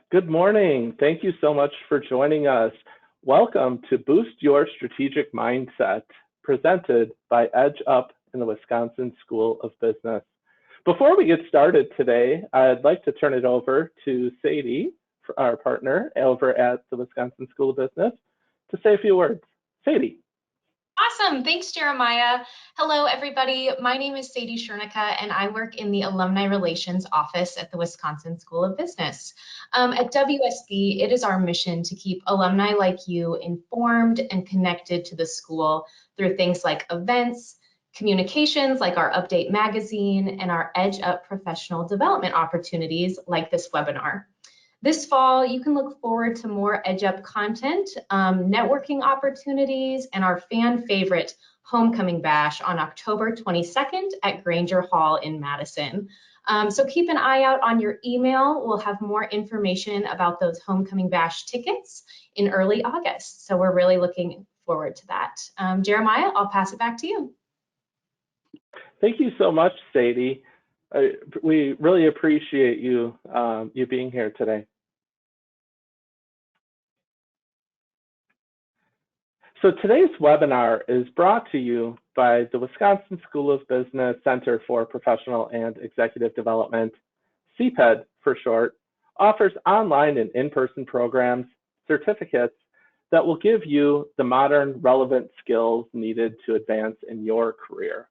Good morning. Thank you so much for joining us. Welcome to Boost Your Strategic Mindset, presented by Edge Up in the Wisconsin School of Business. Before we get started today, I'd like to turn it over to Sadie, our partner over at the Wisconsin School of Business, to say a few words. Sadie. Awesome. Thanks, Jeremiah. Hello, everybody. My name is Sadie Schernicka, and I work in the Alumni Relations Office at the Wisconsin School of Business. At WSB, it is our mission to keep alumni like you informed and connected to the school through things like events, communications like our Update magazine, and our Edge Up professional development opportunities like this webinar. This fall, you can look forward to more Edge Up content, networking opportunities, and our fan favorite Homecoming Bash on October 22nd at Granger Hall in Madison. So keep an eye out on your email. We'll have more information about those Homecoming Bash tickets in early August. So we're really looking forward to that. Jeremiah, I'll pass it back to you. Thank you so much, Sadie. We really appreciate you being here today. So today's webinar is brought to you by the Wisconsin School of Business Center for Professional and Executive Development. CPED, for short, offers online and in-person programs, certificates that will give you the modern, relevant skills needed to advance in your career.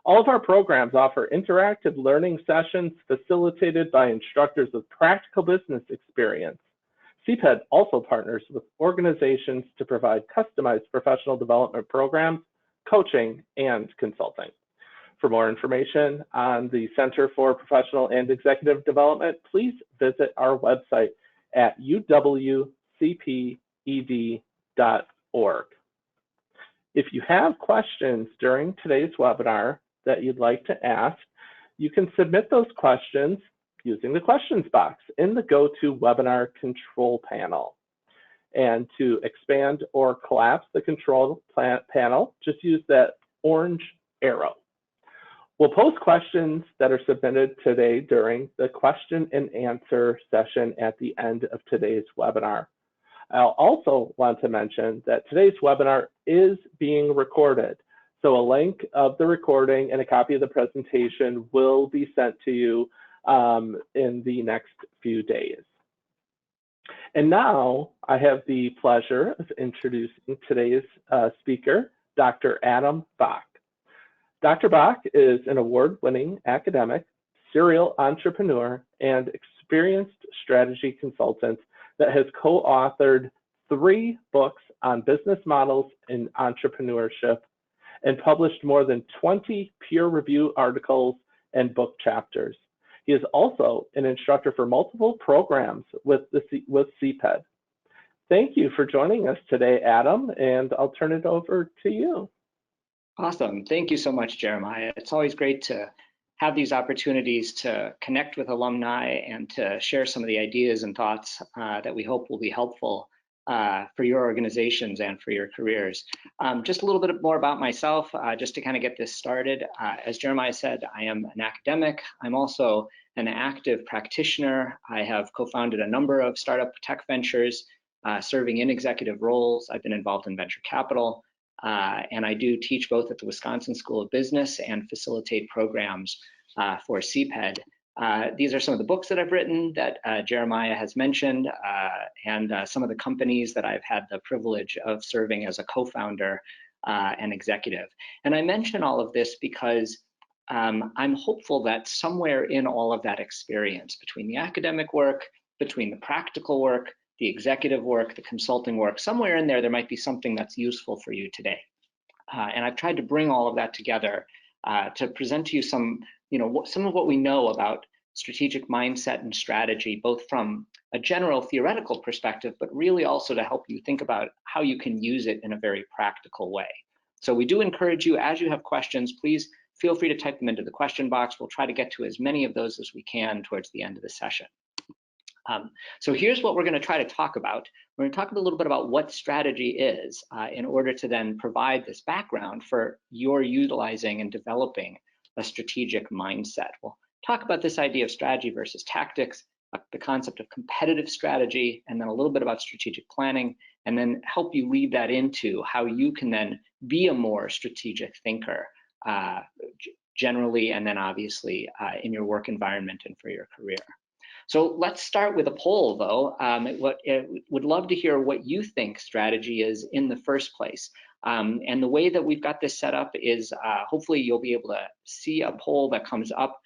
All of our programs offer interactive learning sessions facilitated by instructors with practical business experience. CPED also partners with organizations to provide customized professional development programs, coaching, and consulting. For more information on the Center for Professional and Executive Development, please visit our website at uwcped.org. If you have questions during today's webinar that you'd like to ask, you can submit those questions using the questions box in the GoToWebinar control panel. And to expand or collapse the control panel, just use that orange arrow. We'll post questions that are submitted today during the question and answer session at the end of today's webinar. I'll also want to mention that today's webinar is being recorded. So a link of the recording and a copy of the presentation will be sent to you in the next few days. And now I have the pleasure of introducing today's speaker, Dr. Adam Bock. Dr. Bock is an award-winning academic, serial entrepreneur, and experienced strategy consultant that has co-authored 3 books on business models and entrepreneurship and published more than 20 peer-reviewed articles and book chapters. He is also an instructor for multiple programs with CPED. Thank you for joining us today, Adam, and I'll turn it over to you. Awesome. Thank you so much, Jeremiah. It's always great to have these opportunities to connect with alumni and to share some of the ideas and thoughts that we hope will be helpful for your organizations and for your careers. Just a little bit more about myself, just to kind of get this started. As Jeremiah said, I am an academic. I'm also an active practitioner. I have co-founded a number of startup tech ventures, serving in executive roles. I've been involved in venture capital, and I do teach both at the Wisconsin School of Business and facilitate programs for CPED. These are some of the books that I've written that Jeremiah has mentioned, and some of the companies that I've had the privilege of serving as a co-founder and executive. And I mention all of this because I'm hopeful that somewhere in all of that experience, between the academic work, between the practical work, the executive work, the consulting work, somewhere in there, there might be something that's useful for you today. And I've tried to bring all of that together to present to you some of what we know about strategic mindset and strategy, both from a general theoretical perspective, but really also to help you think about how you can use it in a very practical way. So we do encourage you, as you have questions, please feel free to type them into the question box. We'll try to get to as many of those as we can towards the end of the session. So here's what we're going to try to talk about. We're going to talk a little bit about what strategy is in order to then provide this background for your utilizing and developing a strategic mindset. We'll talk about this idea of strategy versus tactics, the concept of competitive strategy, and then a little bit about strategic planning, and then help you lead that into how you can then be a more strategic thinker generally, and then obviously in your work environment and for your career. So let's start with a poll, though. Would love to hear what you think strategy is in the first place. And the way that we've got this set up is hopefully you'll be able to see a poll that comes up.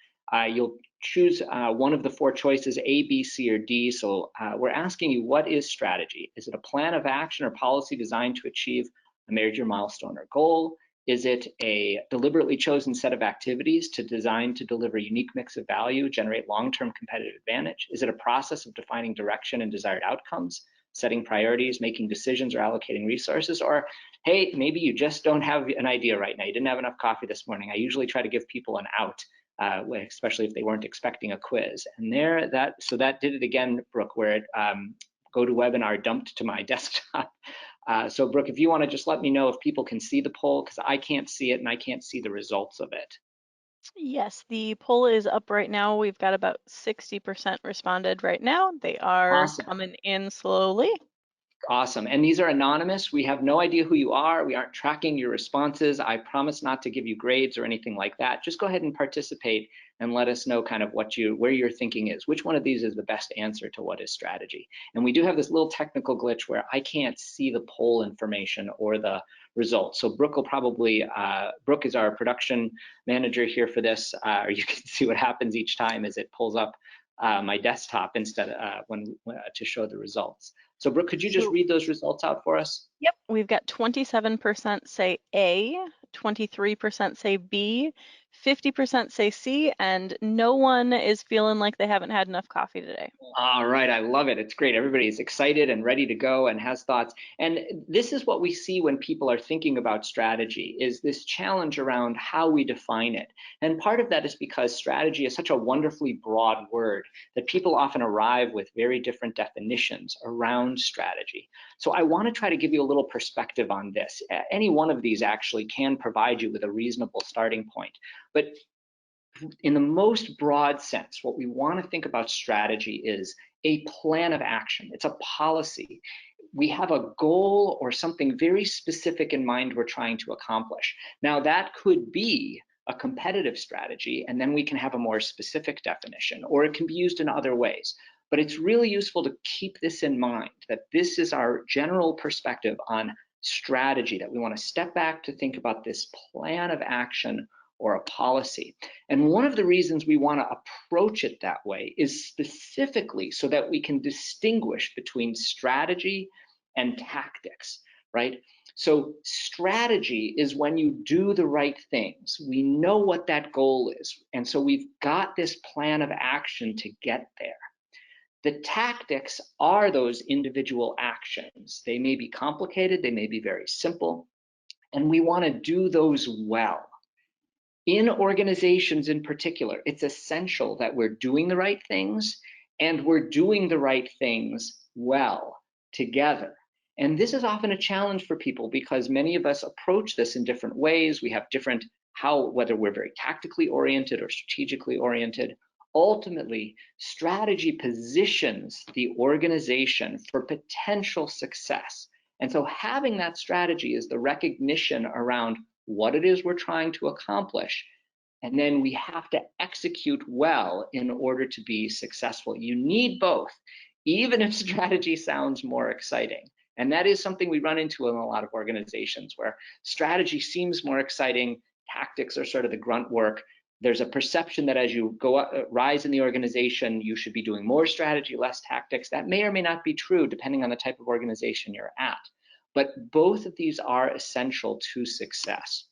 You'll choose one of the four choices, A, B, C, or D. So we're asking you, what is strategy? Is it a plan of action or policy designed to achieve a major milestone or goal? Is it a deliberately chosen set of activities designed to deliver a unique mix of value, generate long-term competitive advantage? Is it a process of defining direction and desired outcomes, setting priorities, making decisions, or allocating resources? Or, hey, maybe you just don't have an idea right now. You didn't have enough coffee this morning. I usually try to give people an out, especially if they weren't expecting a quiz. And so that did it again, Brooke, where it GoToWebinar dumped to my desktop. So Brooke, if you want to just let me know if people can see the poll, because I can't see it and I can't see the results of it. Yes, the poll is up right now. We've got about 60% responded right now. They are Awesome. coming in slowly. Awesome. And these are anonymous. We have no idea who you are. We aren't tracking your responses. I promise not to give you grades or anything like that. Just go ahead and participate and let us know kind of where your thinking is. Which one of these is the best answer to what is strategy? And we do have this little technical glitch where I can't see the poll information or the results. So Brooke will probably, Brooke is our production manager here for this, or you can see what happens each time as it pulls up my desktop instead to show the results. So Brooke, could you just read those results out for us? Yep, we've got 27% say A, 23% say B, 50% say C, and no one is feeling like they haven't had enough coffee today. All right, I love it. It's great. Everybody is excited and ready to go and has thoughts. And this is what we see when people are thinking about strategy, is this challenge around how we define it. And part of that is because strategy is such a wonderfully broad word that people often arrive with very different definitions around strategy. So I want to try to give you a little perspective on this. Any one of these actually can provide you with a reasonable starting point. But in the most broad sense, what we want to think about strategy is a plan of action. It's a policy. We have a goal or something very specific in mind we're trying to accomplish. Now, that could be a competitive strategy, and then we can have a more specific definition, or it can be used in other ways. But it's really useful to keep this in mind, that this is our general perspective on strategy, that we want to step back to think about this plan of action or a policy. And one of the reasons we want to approach it that way is specifically so that we can distinguish between strategy and tactics, right? So strategy is when you do the right things. We know what that goal is. And so we've got this plan of action to get there. The tactics are those individual actions. They may be complicated, they may be very simple, and we want to do those well. In organizations in particular, it's essential that we're doing the right things and we're doing the right things well together. And this is often a challenge for people because many of us approach this in different ways. We have different whether we're very tactically oriented or strategically oriented. Ultimately, strategy positions the organization for potential success. And so having that strategy is the recognition around what it is we're trying to accomplish. And then we have to execute well in order to be successful. You need both, even if strategy sounds more exciting. And that is something we run into in a lot of organizations where strategy seems more exciting, tactics are sort of the grunt work. There's a perception that as you go up, rise in the organization, you should be doing more strategy, less tactics. That may or may not be true depending on the type of organization you're at. But both of these are essential to success.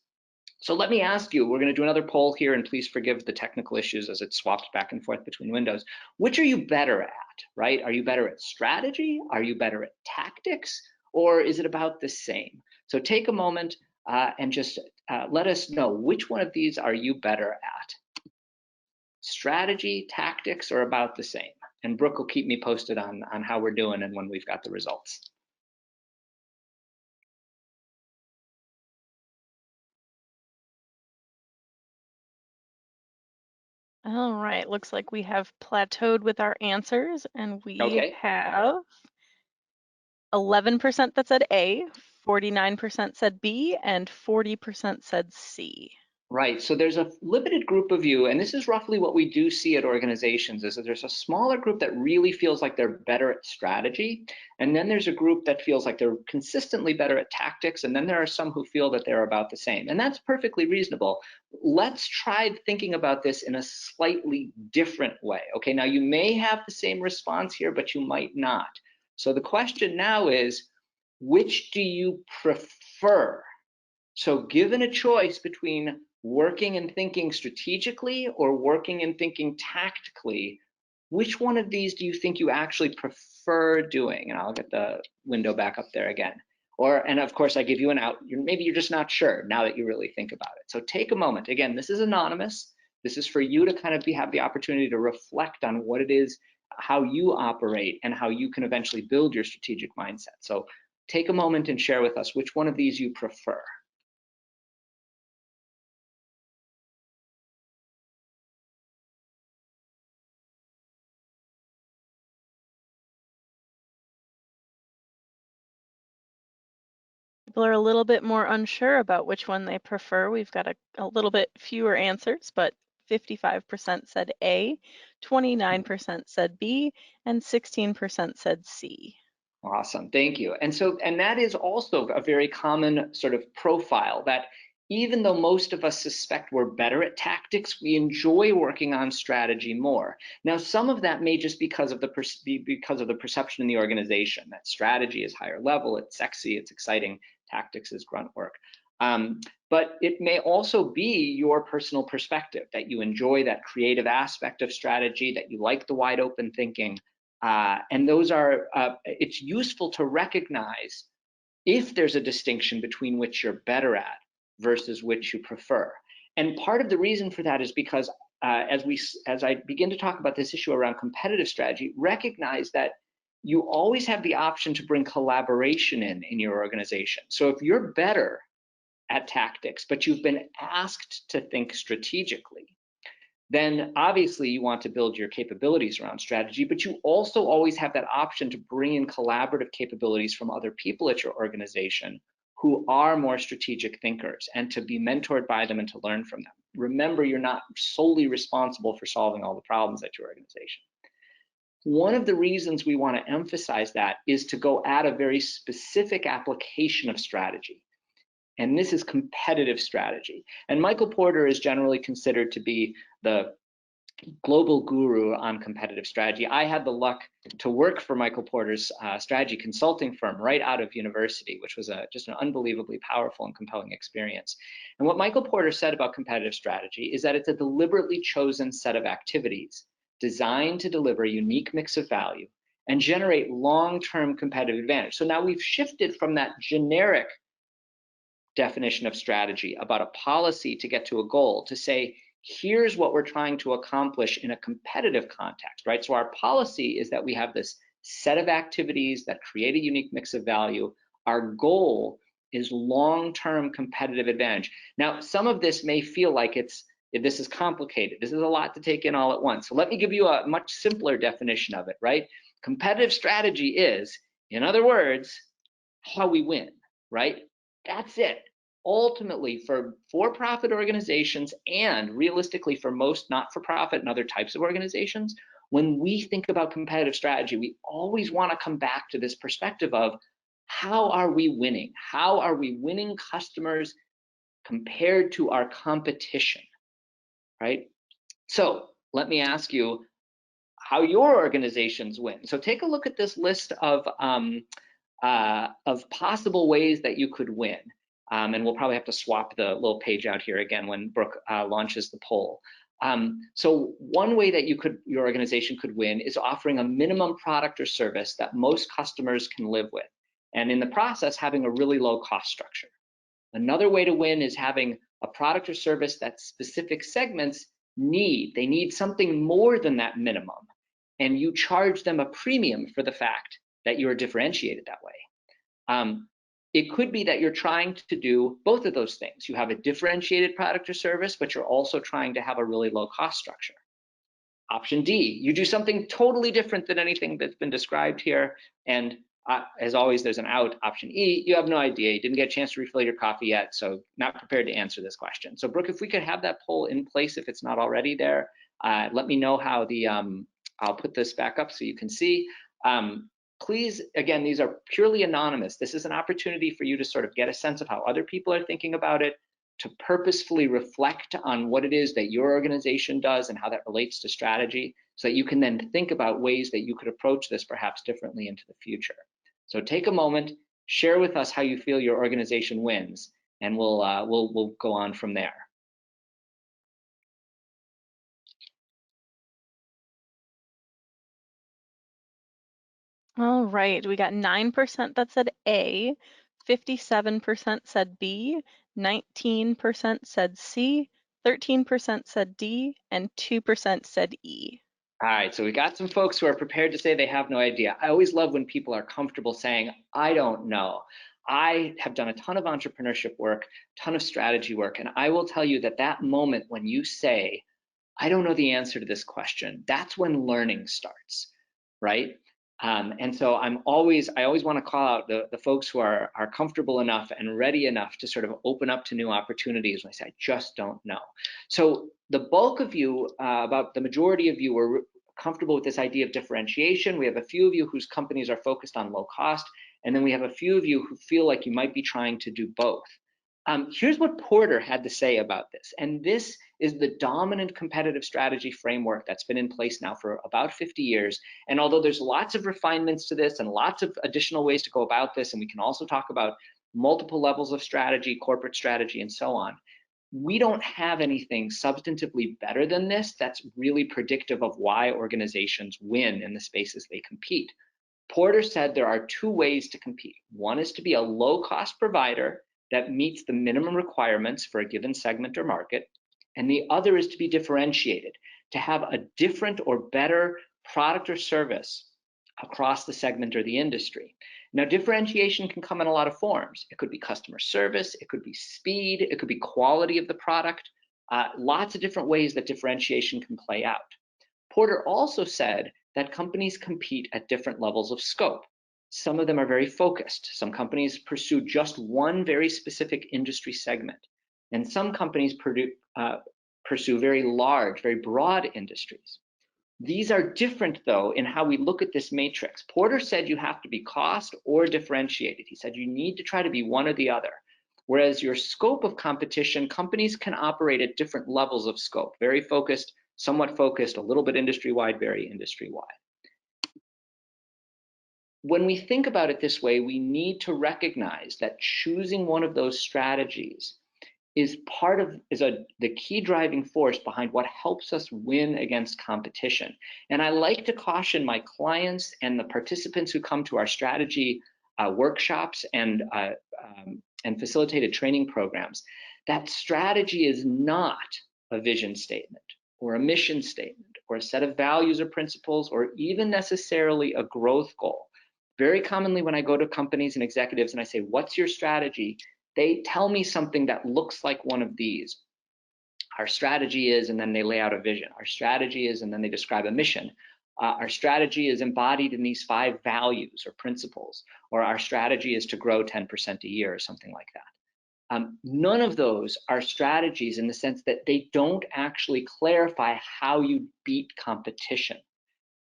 So let me ask you, we're going to do another poll here, and please forgive the technical issues as it swaps back and forth between windows. Which are you better at, right? Are you better at strategy? Are you better at tactics? Or is it about the same? So take a moment and just let us know, which one of these are you better at? Strategy, tactics, or about the same? And Brooke will keep me posted on how we're doing and when we've got the results. All right, looks like we have plateaued with our answers, and we Okay. have 11% that said A, 49% said B, and 40% said C. Right. So there's a limited group of you, and this is roughly what we do see at organizations, is that there's a smaller group that really feels like they're better at strategy. And then there's a group that feels like they're consistently better at tactics. And then there are some who feel that they're about the same. And that's perfectly reasonable. Let's try thinking about this in a slightly different way. Okay, now you may have the same response here, but you might not. So the question now is, which do you prefer? So given a choice between working and thinking strategically or working and thinking tactically, which one of these do you think you actually prefer doing? And I'll get the window back up there again. And of course, I give you an out. Maybe you're just not sure now that you really think about it. So take a moment. Again, this is anonymous. This is for you to kind of have the opportunity to reflect on what it is, how you operate, and how you can eventually build your strategic mindset. So take a moment and share with us which one of these you prefer. People are a little bit more unsure about which one they prefer. We've got a little bit fewer answers, but 55% said A, 29% said B, and 16% said C. Awesome, thank you. And that is also a very common sort of profile, that even though most of us suspect we're better at tactics, we enjoy working on strategy more. Now, some of that may just because of the perception in the organization that strategy is higher level, it's sexy, it's exciting, tactics is grunt work. But it may also be your personal perspective, that you enjoy that creative aspect of strategy, that you like the wide open thinking. And those are, it's useful to recognize if there's a distinction between which you're better at versus which you prefer. And part of the reason for that is because as I begin to talk about this issue around competitive strategy, recognize that you always have the option to bring collaboration in your organization. So if you're better at tactics, but you've been asked to think strategically, then obviously you want to build your capabilities around strategy, but you also always have that option to bring in collaborative capabilities from other people at your organization who are more strategic thinkers, and to be mentored by them and to learn from them. Remember, you're not solely responsible for solving all the problems at your organization. One of the reasons we want to emphasize that is to go at a very specific application of strategy. And this is competitive strategy. And Michael Porter is generally considered to be the global guru on competitive strategy. I had the luck to work for Michael Porter's strategy consulting firm right out of university, which was just an unbelievably powerful and compelling experience. And what Michael Porter said about competitive strategy is that it's a deliberately chosen set of activities designed to deliver a unique mix of value and generate long-term competitive advantage. So now we've shifted from that generic definition of strategy about a policy to get to a goal to say, here's what we're trying to accomplish in a competitive context, right? So our policy is that we have this set of activities that create a unique mix of value. Our goal is long-term competitive advantage. Now, some of this may feel like this is complicated. This is a lot to take in all at once. So let me give you a much simpler definition of it, right? Competitive strategy is, in other words, how we win, right? That's it. Ultimately, for for-profit organizations and realistically for most not-for-profit and other types of organizations, when we think about competitive strategy, we always want to come back to this perspective of how are we winning? How are we winning customers compared to our competition, right? So let me ask you how your organizations win. So take a look at this list of possible ways that you could win. And we'll probably have to swap the little page out here again when Brooke launches the poll. So one way that your organization could win is offering a minimum product or service that most customers can live with, and in the process, having a really low cost structure. Another way to win is having a product or service that specific segments need. They need something more than that minimum, and you charge them a premium for the fact that you're differentiated that way. It could be that you're trying to do both of those things. You have a differentiated product or service, but you're also trying to have a really low cost structure. Option D, you do something totally different than anything that's been described here. And as always, there's an out. Option E, you have no idea. You didn't get a chance to refill your coffee yet, so not prepared to answer this question. So Brooke, if we could have that poll in place, if it's not already there, let me know how the, I'll put this back up so you can see. Please, again, these are purely anonymous. This is an opportunity for you to sort of get a sense of how other people are thinking about it, to purposefully reflect on what it is that your organization does and how that relates to strategy, so that you can then think about ways that you could approach this perhaps differently into the future. So take a moment, share with us how you feel your organization wins, and we'll go on from there. All right, we got 9% that said A, 57% said B, 19% said C, 13% said D, and 2% said E. All right, so we got some folks who are prepared to say they have no idea. I always love when people are comfortable saying, I don't know. I have done a ton of entrepreneurship work, ton of strategy work, and I will tell you that that moment when you say, I don't know the answer to this question, that's when learning starts, right? And so I always want to call out the folks who are comfortable enough and ready enough to sort of open up to new opportunities when I say, I just don't know. So the bulk of you, about the majority of you, are comfortable with this idea of differentiation. We have a few of you whose companies are focused on low cost, and then we have a few of you who feel like you might be trying to do both. Here's what Porter had to say about this, and this is the dominant competitive strategy framework that's been in place now for about 50 years. And although there's lots of refinements to this and lots of additional ways to go about this, and we can also talk about multiple levels of strategy, corporate strategy, and so on, we don't have anything substantively better than this that's really predictive of why organizations win in the spaces they compete. Porter said there are two ways to compete. One is to be a low-cost provider that meets the minimum requirements for a given segment or market, and the other is to be differentiated, to have a different or better product or service across the segment or the industry. Now, differentiation can come in a lot of forms. It could be customer service, it could be speed, it could be quality of the product, lots of different ways that differentiation can play out. Porter also said that companies compete at different levels of scope. Some of them are very focused. Some companies pursue just one very specific industry segment, and some companies pursue very large, very broad industries. These are different, though, in how we look at this matrix. Porter said you have to be cost or differentiated. He said you need to try to be one or the other. Whereas your scope of competition, companies can operate at different levels of scope, very focused, somewhat focused, a little bit industry-wide, very industry-wide. When we think about it this way, we need to recognize that choosing one of those strategies is the key driving force behind what helps us win against competition. And I like to caution my clients and the participants who come to our strategy workshops and facilitated training programs that strategy is not a vision statement or a mission statement or a set of values or principles or even necessarily a growth goal. Very commonly when I go to companies and executives and I say, what's your strategy? They tell me something that looks like one of these. Our strategy is, and then they lay out a vision. Our strategy is, and then they describe a mission. Our strategy is embodied in these 5 values or principles, or our strategy is to grow 10% a year or something like that. None of those are strategies in the sense that they don't actually clarify how you beat competition.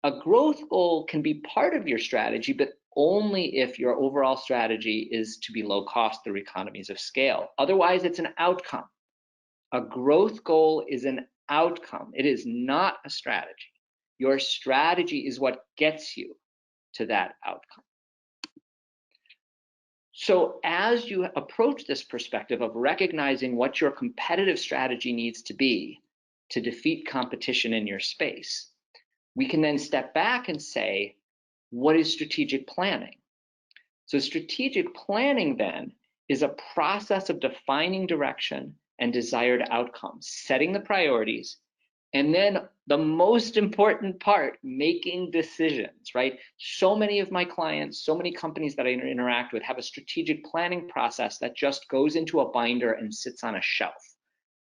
A growth goal can be part of your strategy, but only if your overall strategy is to be low cost through economies of scale. Otherwise, it's an outcome. A growth goal is an outcome. It is not a strategy. Your strategy is what gets you to that outcome. So as you approach this perspective of recognizing what your competitive strategy needs to be to defeat competition in your space, we can then step back and say, what is strategic planning? So strategic planning then is a process of defining direction and desired outcomes, setting the priorities, and then the most important part, making decisions, right? So many of my clients, so many companies that I interact with have a strategic planning process that just goes into a binder and sits on a shelf,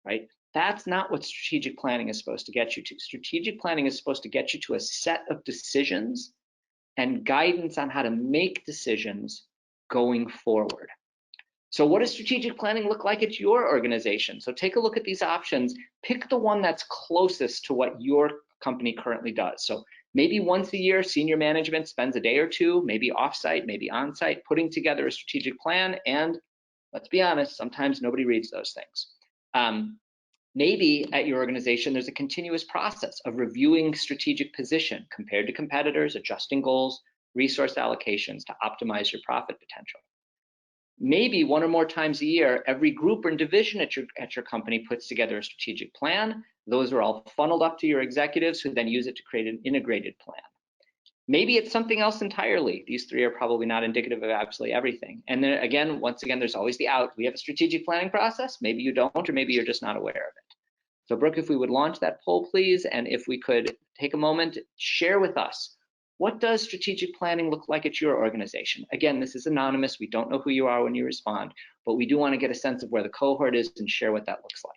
right? That's not what strategic planning is supposed to get you to. Strategic planning is supposed to get you to a set of decisions and guidance on how to make decisions going forward. So what does strategic planning look like at your organization? So take a look at these options. Pick the one that's closest to what your company currently does. So maybe once a year, senior management spends a day or two, maybe offsite, maybe onsite, putting together a strategic plan. And let's be honest, sometimes nobody reads those things. Maybe at your organization, there's a continuous process of reviewing strategic position compared to competitors, adjusting goals, resource allocations to optimize your profit potential. Maybe one or more times a year, every group or division at your company puts together a strategic plan. Those are all funneled up to your executives who then use it to create an integrated plan. Maybe it's something else entirely. These three are probably not indicative of absolutely everything. And then again, once again, there's always the out. We have a strategic planning process. Maybe you don't, or maybe you're just not aware of it. So Brooke, if we would launch that poll, please, and if we could take a moment, share with us, what does strategic planning look like at your organization? Again, this is anonymous. We don't know who you are when you respond, but we do want to get a sense of where the cohort is and share what that looks like.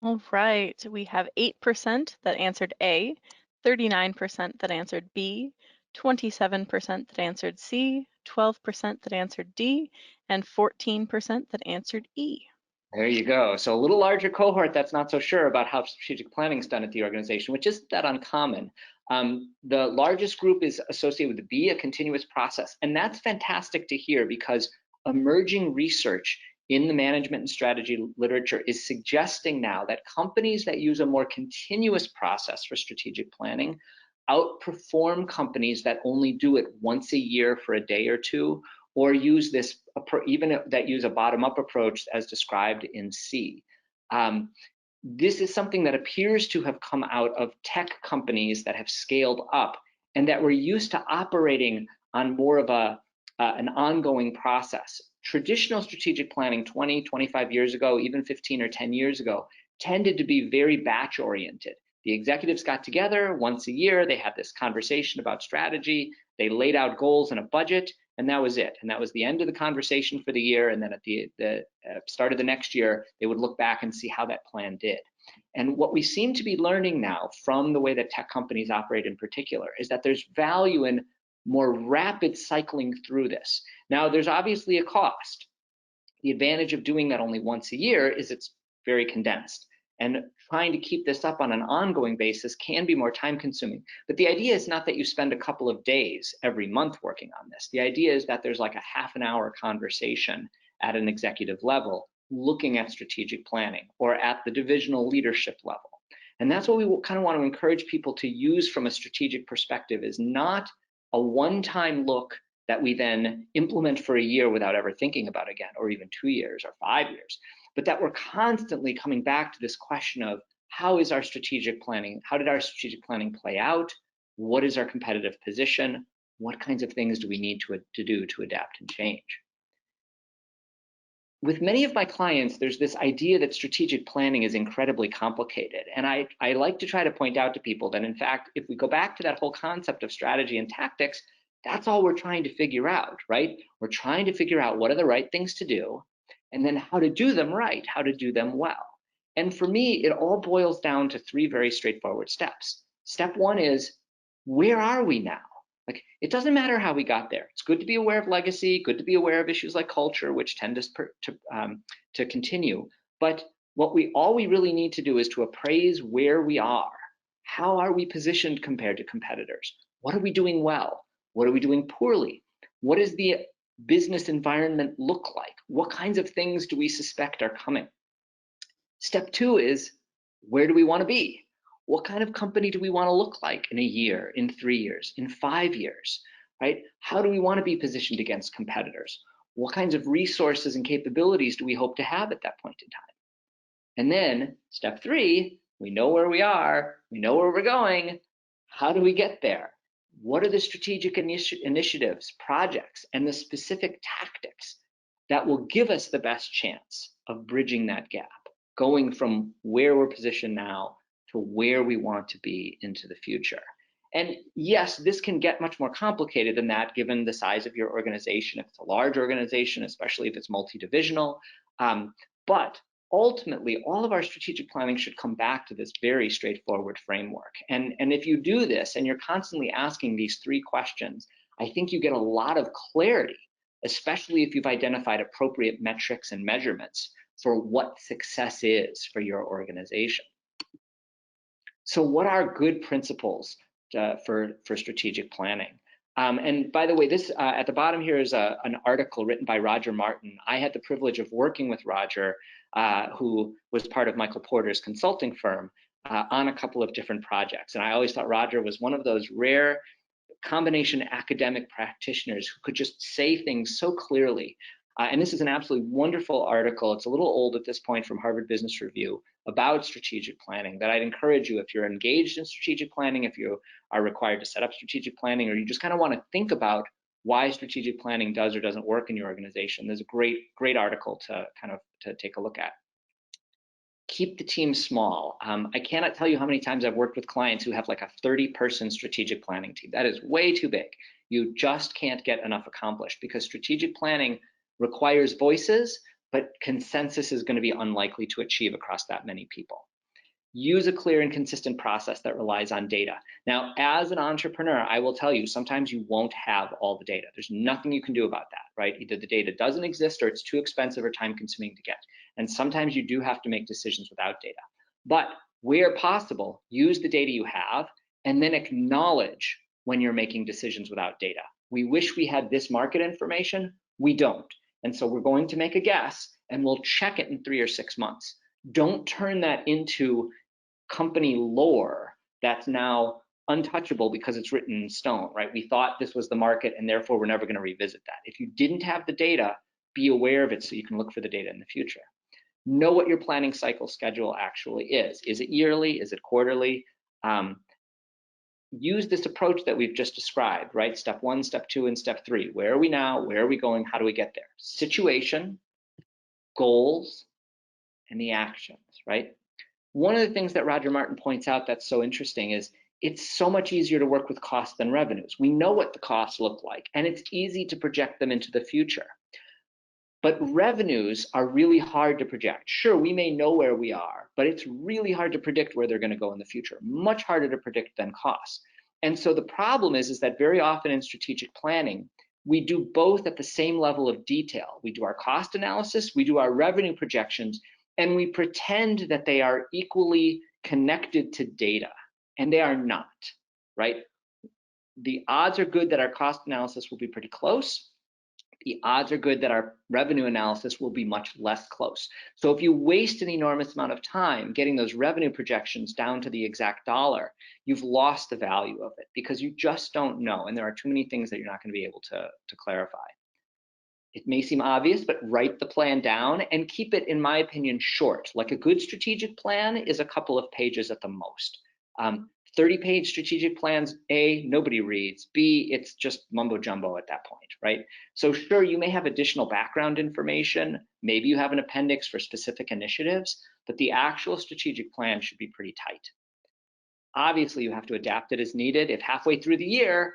All right, we have 8% that answered A, 39% that answered B, 27% that answered C, 12% that answered D, and 14% that answered E. There you go. So a little larger cohort that's not so sure about how strategic planning is done at the organization, which isn't that uncommon. The largest group is associated with the B, a continuous process. And that's fantastic to hear because emerging research in the management and strategy literature is suggesting now that companies that use a more continuous process for strategic planning outperform companies that only do it once a year for a day or two, or use this, even that use a bottom-up approach as described in C. This is something that appears to have come out of tech companies that have scaled up and that were used to operating on more of an ongoing process. Traditional strategic planning 20, 25 years ago, even 15 or 10 years ago, tended to be very batch oriented. The executives got together once a year, they had this conversation about strategy, they laid out goals and a budget, and that was it. And that was the end of the conversation for the year. And then at the start of the next year, they would look back and see how that plan did. And what we seem to be learning now from the way that tech companies operate in particular is that there's value in more rapid cycling through this. Now, there's obviously a cost. The advantage of doing that only once a year is it's very condensed. And trying to keep this up on an ongoing basis can be more time consuming. But the idea is not that you spend a couple of days every month working on this. The idea is that there's like a half an hour conversation at an executive level looking at strategic planning or at the divisional leadership level. And that's what we kind of want to encourage people to use from a strategic perspective, is not a one-time look that we then implement for a year without ever thinking about again, or even 2 years or 5 years, but that we're constantly coming back to this question of how is our strategic planning, how did our strategic planning play out? What is our competitive position? What kinds of things do we need to do to adapt and change? With many of my clients, there's this idea that strategic planning is incredibly complicated. And I like to try to point out to people that, in fact, if we go back to that whole concept of strategy and tactics, that's all we're trying to figure out, right? We're trying to figure out what are the right things to do, and then how to do them right, how to do them well. And for me, it all boils down to 3 very straightforward steps. Step 1 is, where are we now? Like, it doesn't matter how we got there. It's good to be aware of legacy, good to be aware of issues like culture, which tend to continue. But all we really need to do is to appraise where we are. How are we positioned compared to competitors? What are we doing well? What are we doing poorly? What does the business environment look like? What kinds of things do we suspect are coming? Step 2 is, where do we want to be? What kind of company do we want to look like in a year, in 3 years, in 5 years, right? How do we want to be positioned against competitors? What kinds of resources and capabilities do we hope to have at that point in time? And then step 3, we know where we are, we know where we're going. How do we get there? What are the strategic initiatives, projects, and the specific tactics that will give us the best chance of bridging that gap, going from where we're positioned now to where we want to be into the future. And yes, this can get much more complicated than that given the size of your organization. If it's a large organization, especially if it's multi-divisional, but ultimately, all of our strategic planning should come back to this very straightforward framework. And if you do this and you're constantly asking these 3 questions, I think you get a lot of clarity, especially if you've identified appropriate metrics and measurements for what success is for your organization. So what are good principles for strategic planning? And by the way, this at the bottom here is an article written by Roger Martin. I had the privilege of working with Roger, who was part of Michael Porter's consulting firm, on a couple of different projects. And I always thought Roger was one of those rare combination academic practitioners who could just say things so clearly. And this is an absolutely wonderful article. It's a little old at this point, from Harvard Business Review, about strategic planning, that I'd encourage you, if you're engaged in strategic planning, if you are required to set up strategic planning, or you just kind of want to think about why strategic planning does or doesn't work in your organization, there's a great article to take a look at. Keep the team small. I cannot tell you how many times I've worked with clients who have like a 30-person strategic planning team. That is way too big. You just can't get enough accomplished, because strategic planning requires voices, but consensus is going to be unlikely to achieve across that many people. Use a clear and consistent process that relies on data. Now, as an entrepreneur, I will tell you, sometimes you won't have all the data. There's nothing you can do about that, right? Either the data doesn't exist, or it's too expensive or time consuming to get. And sometimes you do have to make decisions without data. But where possible, use the data you have, and then acknowledge when you're making decisions without data. We wish we had this market information. We don't. And so we're going to make a guess, and we'll check it in 3 or 6 months. Don't turn that into company lore that's now untouchable because it's written in stone, right? We thought this was the market, and therefore we're never going to revisit that. If you didn't have the data, be aware of it so you can look for the data in the future. Know what your planning cycle schedule actually is. Is it yearly? Is it quarterly? Use this approach that we've just described, right? Step 1, step 2, and step 3. Where are we now? Where are we going? How do we get there? Situation, goals, and the actions, right? One of the things that Roger Martin points out that's so interesting is it's so much easier to work with costs than revenues. We know what the costs look like, and it's easy to project them into the future. But revenues are really hard to project. Sure, we may know where we are, but it's really hard to predict where they're going to go in the future. Much harder to predict than costs. And so the problem is that very often in strategic planning, we do both at the same level of detail. We do our cost analysis, we do our revenue projections, and we pretend that they are equally connected to data, and they are not, right? The odds are good that our cost analysis will be pretty close. The odds are good that our revenue analysis will be much less close. So if you waste an enormous amount of time getting those revenue projections down to the exact dollar, you've lost the value of it because you just don't know, and there are too many things that you're not going to be able to clarify. It may seem obvious, but write the plan down and keep it, in my opinion, short. Like a good strategic plan is a couple of pages at the most. 30-page strategic plans, A, nobody reads. B, it's just mumbo jumbo at that point, right? So sure, you may have additional background information. Maybe you have an appendix for specific initiatives, but the actual strategic plan should be pretty tight. Obviously, you have to adapt it as needed. If halfway through the year,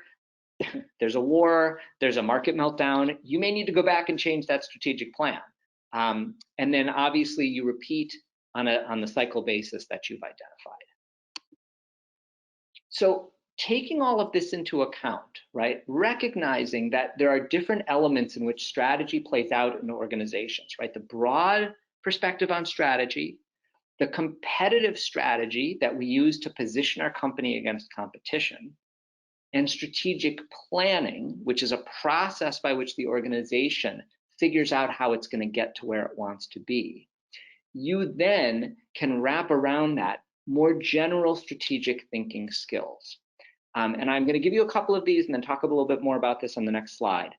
there's a war, there's a market meltdown, you may need to go back and change that strategic plan. And then obviously you repeat on the cycle basis that you've identified. So taking all of this into account, right, recognizing that there are different elements in which strategy plays out in organizations, right? The broad perspective on strategy, the competitive strategy that we use to position our company against competition, and strategic planning, which is a process by which the organization figures out how it's going to get to where it wants to be. You then can wrap around that more general strategic thinking skills. And I'm going to give you a couple of these and then talk a little bit more about this on the next slide.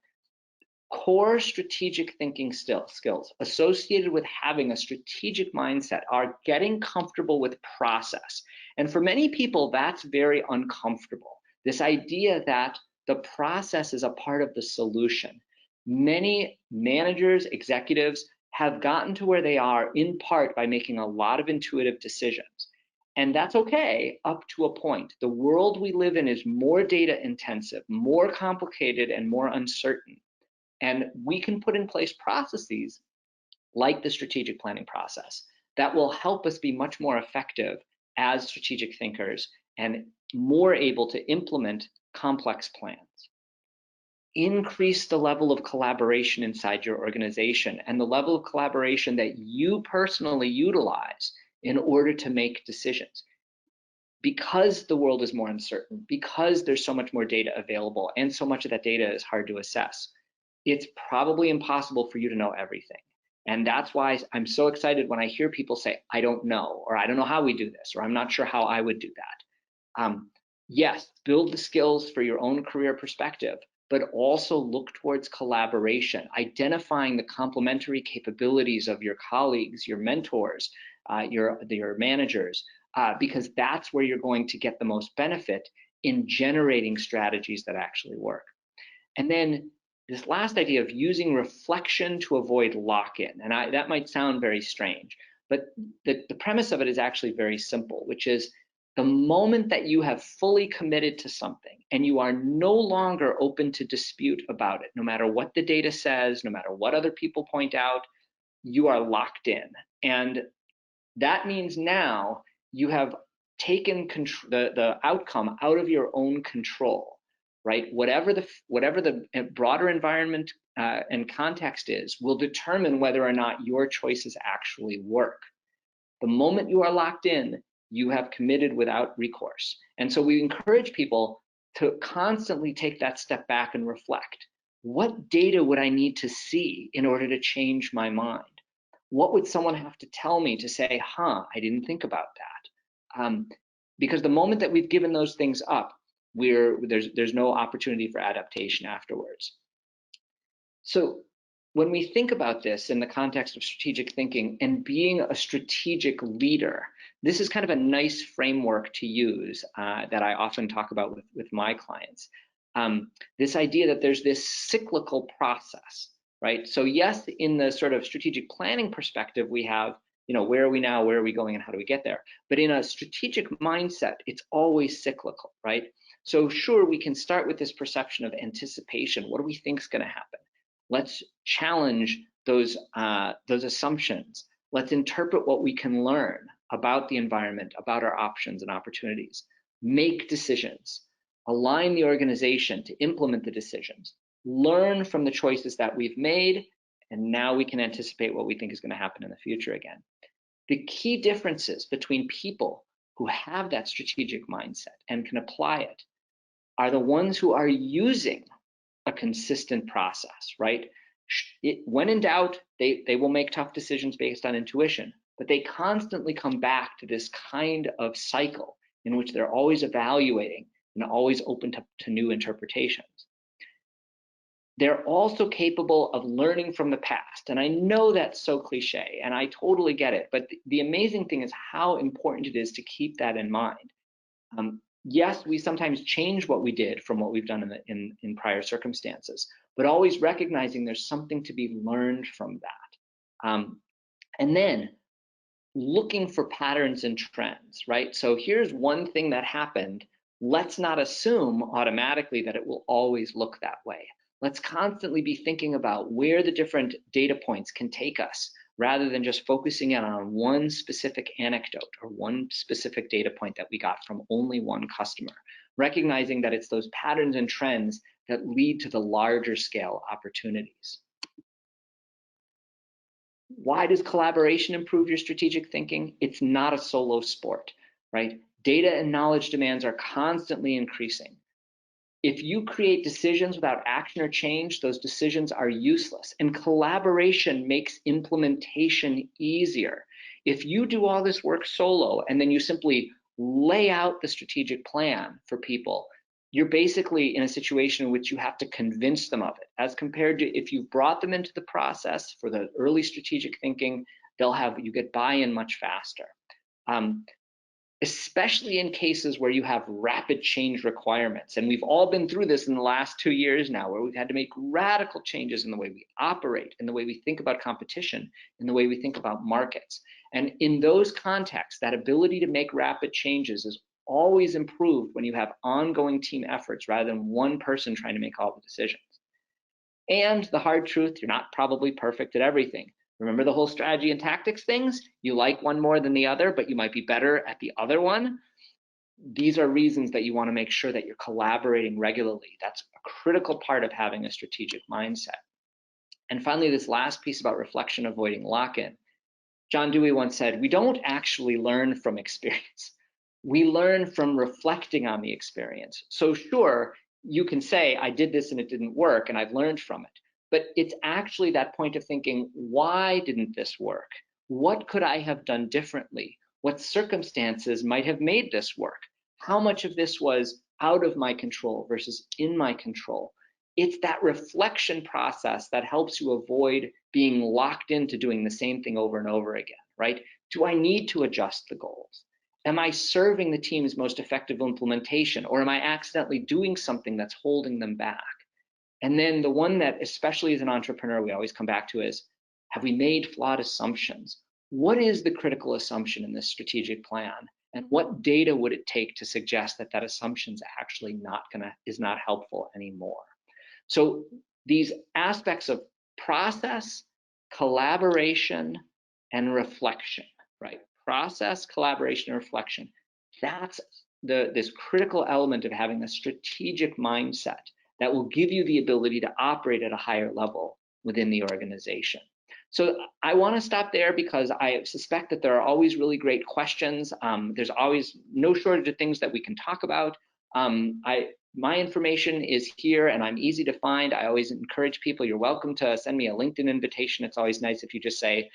Core strategic thinking skills associated with having a strategic mindset are getting comfortable with process. And for many people, that's very uncomfortable. This idea that the process is a part of the solution. Many managers, executives have gotten to where they are in part by making a lot of intuitive decisions. And that's okay up to a point. The world we live in is more data intensive, more complicated, and more uncertain. And we can put in place processes like the strategic planning process that will help us be much more effective as strategic thinkers and more able to implement complex plans. Increase the level of collaboration inside your organization and the level of collaboration that you personally utilize in order to make decisions. Because the world is more uncertain, because there's so much more data available and so much of that data is hard to assess, it's probably impossible for you to know everything. And that's why I'm so excited when I hear people say, I don't know, or I don't know how we do this, or I'm not sure how I would do that. Yes, build the skills for your own career perspective, but also look towards collaboration, identifying the complementary capabilities of your colleagues, your mentors, your managers, because that's where you're going to get the most benefit in generating strategies that actually work. And then this last idea of using reflection to avoid lock-in, and that might sound very strange, but the premise of it is actually very simple, which is the moment that you have fully committed to something and you are no longer open to dispute about it, no matter what the data says, no matter what other people point out, you are locked in. And that means now you have taken the outcome out of your own control, right? Whatever the broader environment and context is will determine whether or not your choices actually work. The moment you are locked in, you have committed without recourse. And so we encourage people to constantly take that step back and reflect. What data would I need to see in order to change my mind? What would someone have to tell me to say, I didn't think about that? Because the moment that we've given those things up, there's no opportunity for adaptation afterwards. So when we think about this in the context of strategic thinking and being a strategic leader, this is kind of a nice framework to use that I often talk about with my clients. This idea that there's this cyclical process, right? So yes, in the sort of strategic planning perspective, we have, where are we now, where are we going, and how do we get there? But in a strategic mindset, it's always cyclical, right? So sure, we can start with this perception of anticipation. What do we think is going to happen? Let's challenge those assumptions. Let's interpret what we can learn about the environment, about our options and opportunities. Make decisions. Align the organization to implement the decisions. Learn from the choices that we've made, and now we can anticipate what we think is going to happen in the future again. The key differences between people who have that strategic mindset and can apply it are the ones who are using a consistent process, right? When in doubt, they will make tough decisions based on intuition, but they constantly come back to this kind of cycle in which they're always evaluating and always open to new interpretations. They're also capable of learning from the past. And I know that's so cliche, and I totally get it, but the amazing thing is how important it is to keep that in mind. Yes, we sometimes change what we did from what we've done in prior circumstances, but always recognizing there's something to be learned from that. And then looking for patterns and trends, right? So here's one thing that happened. Let's not assume automatically that it will always look that way. Let's constantly be thinking about where the different data points can take us, rather than just focusing in on one specific anecdote or one specific data point that we got from only one customer, recognizing that it's those patterns and trends that lead to the larger scale opportunities. Why does collaboration improve your strategic thinking? It's not a solo sport, right? Data and knowledge demands are constantly increasing. If you create decisions without action or change, those decisions are useless. And collaboration makes implementation easier. If you do all this work solo and then you simply lay out the strategic plan for people, you're basically in a situation in which you have to convince them of it, as compared to if you've brought them into the process for the early strategic thinking, you get buy-in much faster. especially in cases where you have rapid change requirements. And we've all been through this in the last 2 years now, where we've had to make radical changes in the way we operate, in the way we think about competition, in the way we think about markets. And in those contexts, that ability to make rapid changes is always improved when you have ongoing team efforts rather than one person trying to make all the decisions. And the hard truth, you're not probably perfect at everything. Remember the whole strategy and tactics things? You like one more than the other, but you might be better at the other one. These are reasons that you want to make sure that you're collaborating regularly. That's a critical part of having a strategic mindset. And finally, this last piece about reflection, avoiding lock-in. John Dewey once said, we don't actually learn from experience. We learn from reflecting on the experience. So sure, you can say, I did this and it didn't work, and I've learned from it. But it's actually that point of thinking, why didn't this work? What could I have done differently? What circumstances might have made this work? How much of this was out of my control versus in my control? It's that reflection process that helps you avoid being locked into doing the same thing over and over again, right? Do I need to adjust the goals? Am I serving the team's most effective implementation, or am I accidentally doing something that's holding them back? And then the one that, especially as an entrepreneur, we always come back to is, have we made flawed assumptions? What is the critical assumption in this strategic plan? And what data would it take to suggest that that assumption's actually is not helpful anymore? So these aspects of process, collaboration, and reflection, right? Process, collaboration, and reflection. That's this critical element of having a strategic mindset that will give you the ability to operate at a higher level within the organization. So I want to stop there because I suspect that there are always really great questions. There's always no shortage of things that we can talk about. My information is here and I'm easy to find. I always encourage people, you're welcome to send me a LinkedIn invitation. It's always nice if you just say,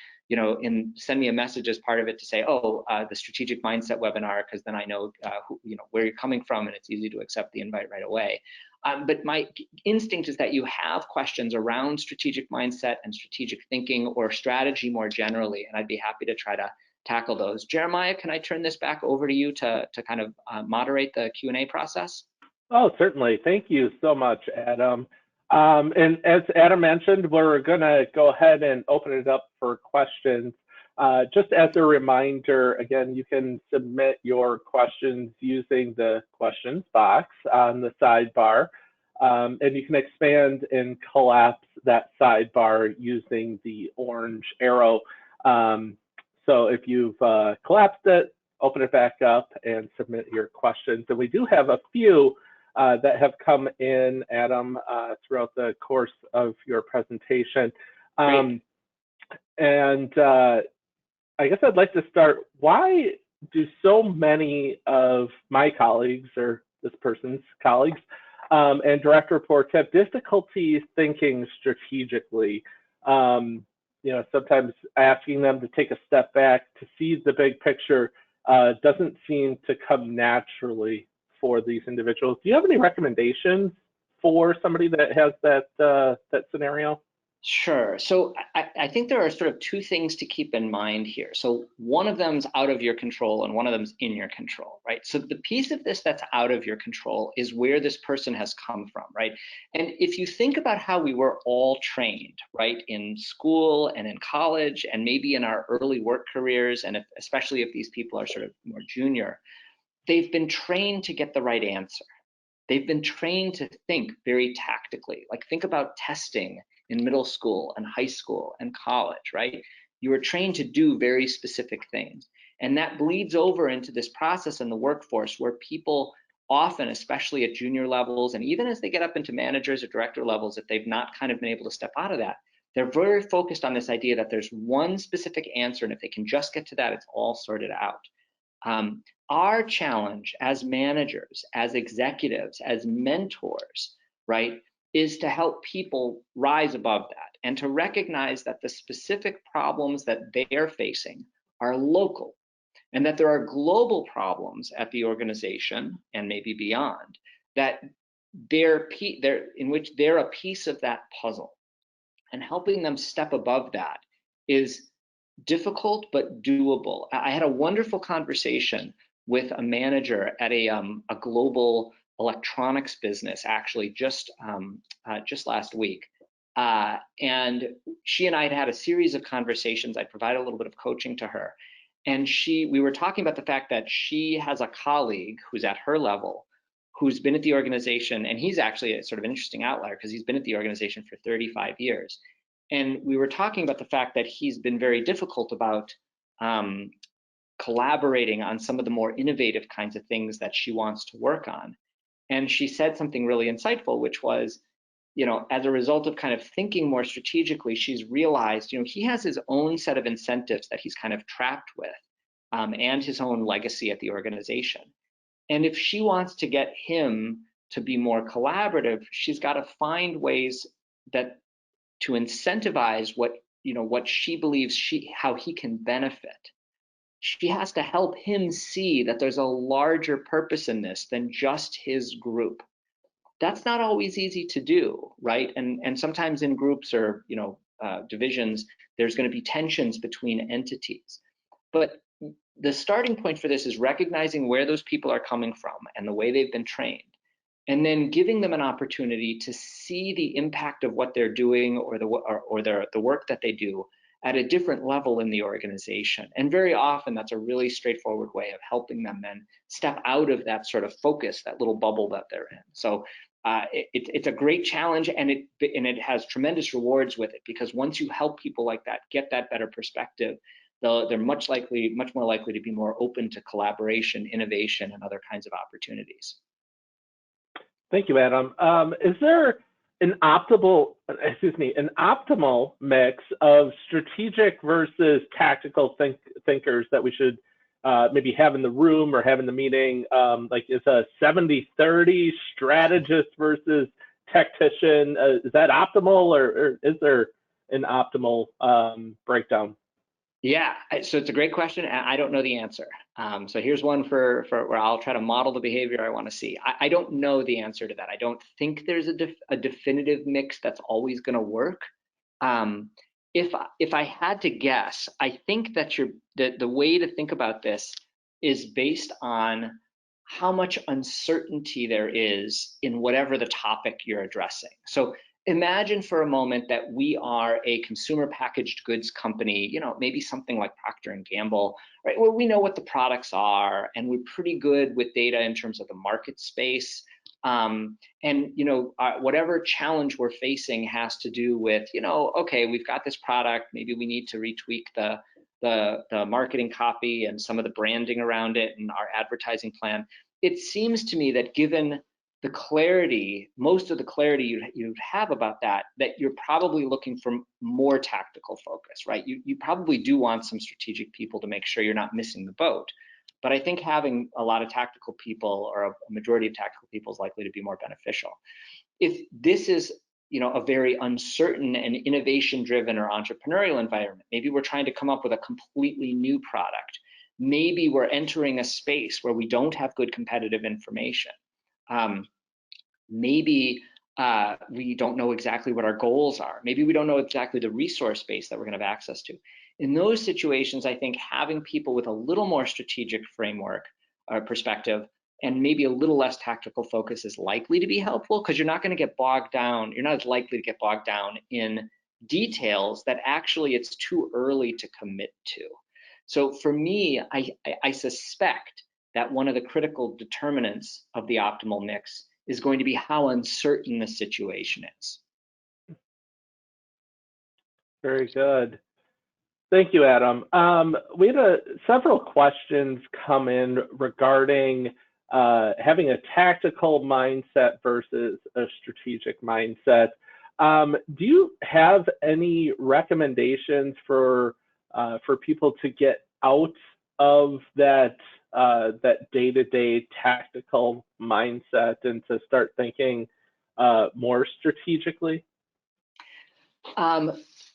send me a message as part of it to say, the strategic mindset webinar, because then I know, where you're coming from and it's easy to accept the invite right away. But my instinct is that you have questions around strategic mindset and strategic thinking or strategy more generally, and I'd be happy to try to tackle those. Jeremiah, can I turn this back over to you to kind of moderate the Q&A process? Oh, certainly. Thank you so much, Adam. And as Adam mentioned, we're going to go ahead and open it up for questions. Just as a reminder, again, you can submit your questions using the questions box on the sidebar. And you can expand and collapse that sidebar using the orange arrow. So if you've collapsed it, open it back up and submit your questions. And we do have a few that have come in, Adam, throughout the course of your presentation. And I guess I'd like to start, why do so many of my colleagues, or this person's colleagues, and direct reports have difficulty thinking strategically? Sometimes asking them to take a step back to see the big picture doesn't seem to come naturally for these individuals. Do you have any recommendations for somebody that has that scenario? Sure. So I think there are sort of two things to keep in mind here. So one of them's out of your control and one of them's in your control, right? So the piece of this that's out of your control is where this person has come from, right? And if you think about how we were all trained, right, in school and in college and maybe in our early work careers, and especially if these people are sort of more junior, they've been trained to get the right answer. They've been trained to think very tactically. Like, think about testing in middle school and high school and college, right? You were trained to do very specific things. And that bleeds over into this process in the workforce where people often, especially at junior levels, and even as they get up into managers or director levels, if they've not kind of been able to step out of that, they're very focused on this idea that there's one specific answer, and if they can just get to that, it's all sorted out. Our challenge as managers, as executives, as mentors, right, is to help people rise above that and to recognize that the specific problems that they are facing are local and that there are global problems at the organization and maybe beyond that in which they're a piece of that puzzle. And helping them step above that is difficult but doable. I had a wonderful conversation with a manager at a global electronics business, actually just last week. And she and I had a series of conversations. I provided a little bit of coaching to her. And we were talking about the fact that she has a colleague who's at her level, who's been at the organization, and he's actually a sort of an interesting outlier because he's been at the organization for 35 years. And we were talking about the fact that he's been very difficult about collaborating on some of the more innovative kinds of things that she wants to work on. And she said something really insightful, which was, as a result of kind of thinking more strategically, she's realized, he has his own set of incentives that he's kind of trapped with, and his own legacy at the organization. And if she wants to get him to be more collaborative, she's got to find ways to incentivize what she believes how he can benefit. She has to help him see that there's a larger purpose in this than just his group. That's not always easy to do, right? And sometimes in groups or divisions, there's going to be tensions between entities. But the starting point for this is recognizing where those people are coming from and the way they've been trained, and then giving them an opportunity to see the impact of what they're doing or the work that they do at a different level in the organization. And very often that's a really straightforward way of helping them then step out of that sort of focus, that little bubble that they're in. So it's a great challenge, and it has tremendous rewards with it, because once you help people like that get that better perspective, they're much more likely to be more open to collaboration, innovation, and other kinds of opportunities. Thank you, Adam. Is there an optimal mix of strategic versus tactical thinkers that we should maybe have in the room or have in the meeting? Like, is a 70-30 strategist versus tactician, is that optimal, or is there an optimal breakdown? Yeah, so it's a great question, and I don't know the answer. So here's one for where I'll try to model the behavior I want to see. I don't know the answer to that. I don't think there's a definitive mix that's always going to work. If I had to guess, I think that the way to think about this is based on how much uncertainty there is in whatever the topic you're addressing. So imagine for a moment that we are a consumer packaged goods company, maybe something like Procter & Gamble, right? Where we know what the products are, and we're pretty good with data in terms of the market space. Whatever challenge we're facing has to do with, okay, we've got this product, maybe we need to retweak the marketing copy and some of the branding around it and our advertising plan. It seems to me that given the clarity, most of the clarity you'd have about that you're probably looking for more tactical focus, right? You probably do want some strategic people to make sure you're not missing the boat. But I think having a lot of tactical people, or a majority of tactical people, is likely to be more beneficial. If this is a very uncertain and innovation-driven or entrepreneurial environment, maybe we're trying to come up with a completely new product. Maybe we're entering a space where we don't have good competitive information. Maybe we don't know exactly what our goals are. Maybe we don't know exactly the resource base that we're going to have access to. In those situations, I think having people with a little more strategic framework or perspective and maybe a little less tactical focus is likely to be helpful, because you're not going to get bogged down. You're not as likely to get bogged down in details that actually it's too early to commit to. So for me, I suspect that one of the critical determinants of the optimal mix is going to be how uncertain the situation is. Very good. Thank you, Adam. We had several questions come in regarding having a tactical mindset versus a strategic mindset. Do you have any recommendations for people to get out of that day-to-day tactical mindset and to start thinking more strategically?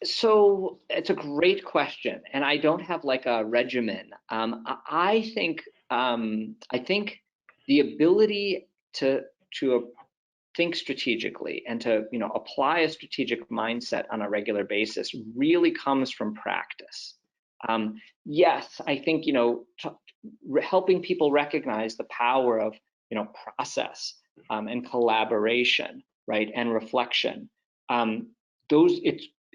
So it's a great question, and I don't have like a regimen. I think the ability to think strategically and to apply a strategic mindset on a regular basis really comes from practice. Yes, I think, helping people recognize the power of, process and collaboration, right, and reflection.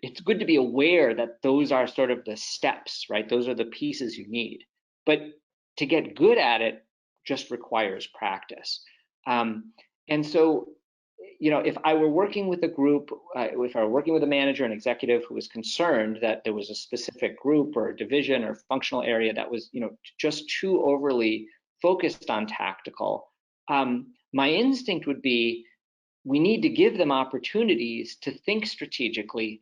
It's good to be aware that those are sort of the steps, right? Those are the pieces you need. But to get good at it just requires practice. And so, if I were working with a group, if I were working with a manager and executive who was concerned that there was a specific group or division or functional area that was, just too overly focused on tactical, my instinct would be, we need to give them opportunities to think strategically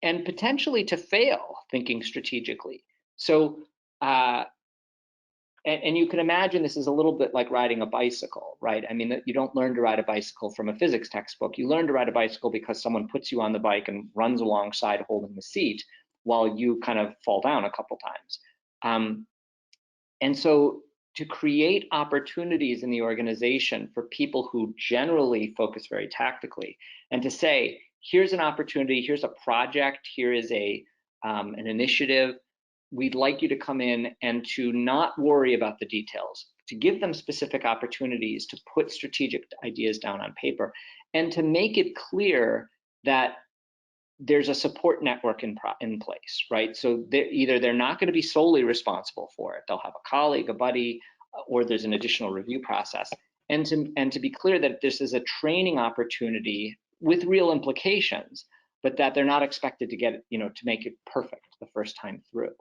and potentially to fail thinking strategically. So, and you can imagine this is a little bit like riding a bicycle, right? I mean, you don't learn to ride a bicycle from a physics textbook. You learn to ride a bicycle because someone puts you on the bike and runs alongside holding the seat while you kind of fall down a couple times. And so to create opportunities in the organization for people who generally focus very tactically, and to say, here's an opportunity, here's a project, here is an initiative, we'd like you to come in, and to not worry about the details, to give them specific opportunities to put strategic ideas down on paper, and to make it clear that there's a support network in place, right? So they're not going to be solely responsible for it. They'll have a colleague, a buddy, or there's an additional review process. And to be clear that this is a training opportunity with real implications, but that they're not expected to get it, to make it perfect the first time through.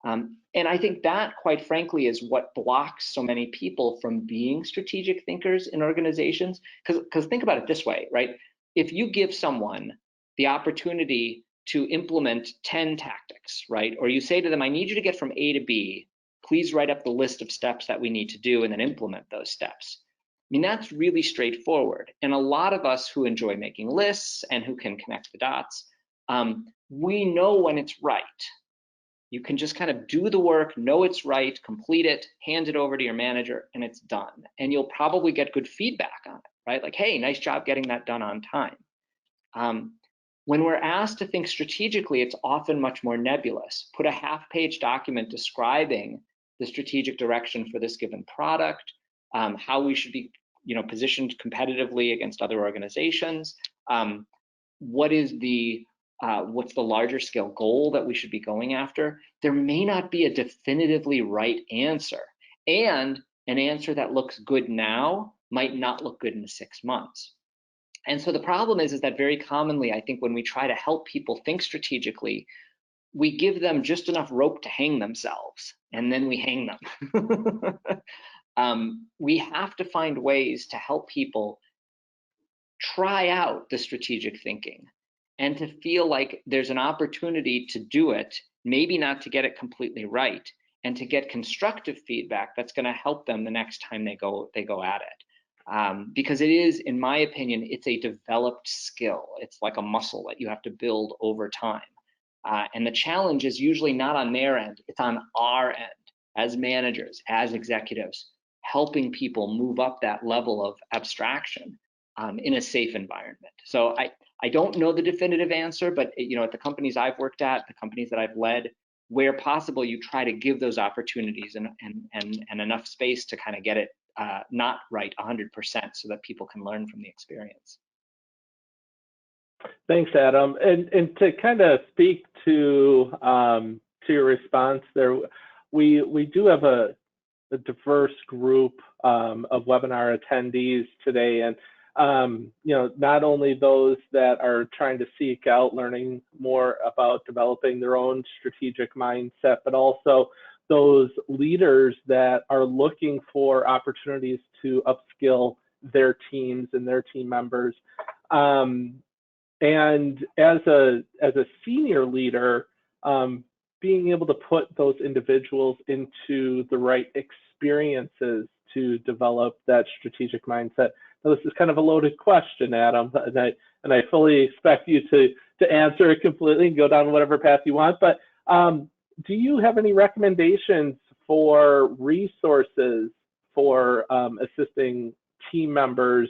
And I think that, quite frankly, is what blocks so many people from being strategic thinkers in organizations. Because think about it this way, right? If you give someone the opportunity to implement 10 tactics, right? Or you say to them, I need you to get from A to B, please write up the list of steps that we need to do and then implement those steps. I mean, that's really straightforward. And a lot of us who enjoy making lists and who can connect the dots, we know when it's right. You can just kind of do the work, know it's right, complete it, hand it over to your manager, and it's done. And you'll probably get good feedback on it, right? Like, hey, nice job getting that done on time. When we're asked to think strategically, it's often much more nebulous. Put a half-page document describing the strategic direction for this given product, how we should be, positioned competitively against other organizations. What's the larger scale goal that we should be going after? There may not be a definitively right answer, and an answer that looks good now might not look good in 6 months. And so the problem is that very commonly, I think when we try to help people think strategically, we give them just enough rope to hang themselves, and then we hang them. We have to find ways to help people try out the strategic thinking and to feel like there's an opportunity to do it, maybe not to get it completely right, and to get constructive feedback that's going to help them the next time they go at it. Because it is, in my opinion, it's a developed skill. It's like a muscle that you have to build over time. And the challenge is usually not on their end, it's on our end as managers, as executives, helping people move up that level of abstraction in a safe environment. So I don't know the definitive answer, but at the companies I've worked at, the companies that I've led, where possible, you try to give those opportunities and enough space to kind of get it not right 100% so that people can learn from the experience. Thanks, Adam. And to kind of speak to your response there, we do have a diverse group of webinar attendees today, and not only those that are trying to seek out learning more about developing their own strategic mindset, but also those leaders that are looking for opportunities to upskill their teams and their team members. And as a senior leader, being able to put those individuals into the right experiences to develop that strategic mindset. Now, this is kind of a loaded question, Adam, and I fully expect you to answer it completely and go down whatever path you want. But do you have any recommendations for resources for assisting team members